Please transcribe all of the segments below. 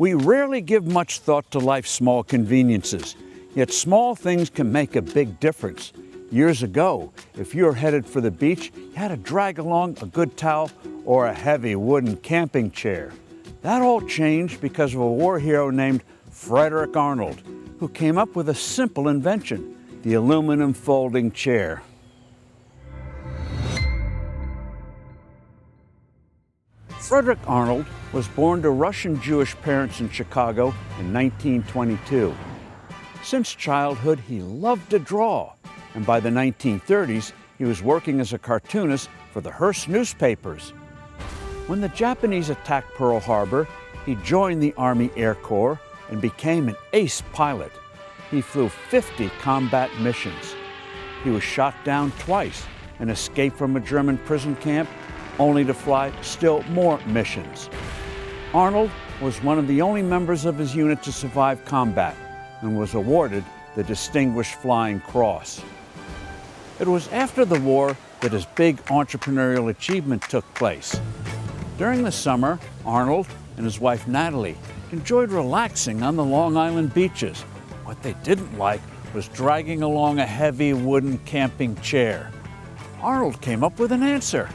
We rarely give much thought to life's small conveniences, yet small things can make a big difference. Years ago, if you were headed for the beach, you had to drag along a good towel or a heavy wooden camping chair. That all changed because of a war hero named Fredric Arnold, who came up with a simple invention, the aluminum folding chair. Fredric Arnold was born to Russian Jewish parents in Chicago in 1922. Since childhood, he loved to draw, and by the 1930s, he was working as a cartoonist for the Hearst newspapers. When the Japanese attacked Pearl Harbor, he joined the Army Air Corps and became an ace pilot. He flew 50 combat missions. He was shot down twice and escaped from a German prison camp, only to fly still more missions. Arnold was one of the only members of his unit to survive combat and was awarded the Distinguished Flying Cross. It was after the war that his big entrepreneurial achievement took place. During the summer, Arnold and his wife Natalie enjoyed relaxing on the Long Island beaches. What they didn't like was dragging along a heavy wooden camping chair. Arnold came up with an answer: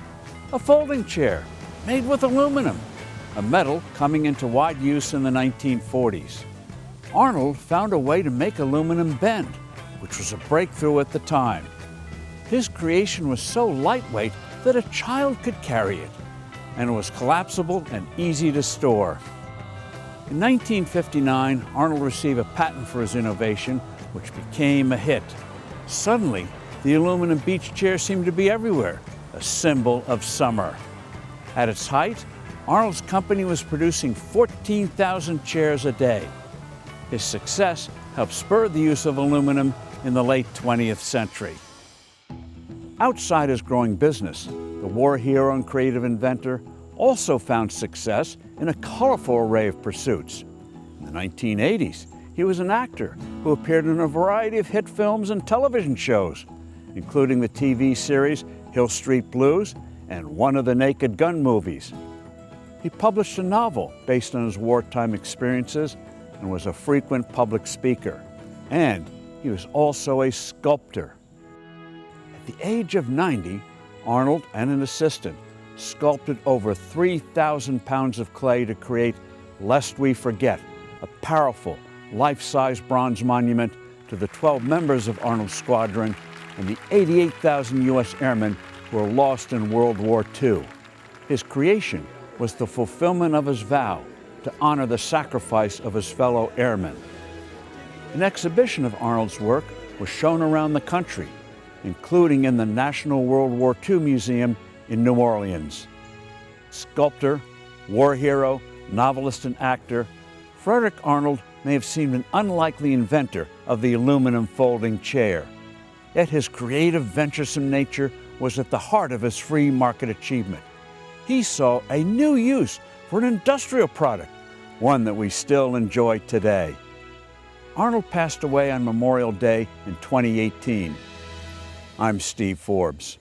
a folding chair made with aluminum, a metal coming into wide use in the 1940s. Arnold found a way to make aluminum bend, which was a breakthrough at the time. His creation was so lightweight that a child could carry it, and it was collapsible and easy to store. In 1959, Arnold received a patent for his innovation, which became a hit. Suddenly, the aluminum beach chair seemed to be everywhere, a symbol of summer. At its height, Arnold's company was producing 14,000 chairs a day. His success helped spur the use of aluminum in the late 20th century. Outside his growing business, the war hero and creative inventor also found success in a colorful array of pursuits. In the 1980s, he was an actor who appeared in a variety of hit films and television shows, including the TV series Hill Street Blues and one of the Naked Gun movies. He published a novel based on his wartime experiences and was a frequent public speaker. And he was also a sculptor. At the age of 90, Arnold and an assistant sculpted over 3,000 pounds of clay to create Lest We Forget, a powerful, life-size bronze monument to the 12 members of Arnold's squadron and the 88,000 U.S. airmen who were lost in World War II. His creation was the fulfillment of his vow to honor the sacrifice of his fellow airmen. An exhibition of Arnold's work was shown around the country, including in the National World War II Museum in New Orleans. Sculptor, war hero, novelist, and actor, Fredric Arnold may have seemed an unlikely inventor of the aluminum folding chair. Yet his creative, venturesome nature was at the heart of his free market achievement. He saw a new use for an industrial product, one that we still enjoy today. Arnold passed away on Memorial Day in 2018. I'm Steve Forbes.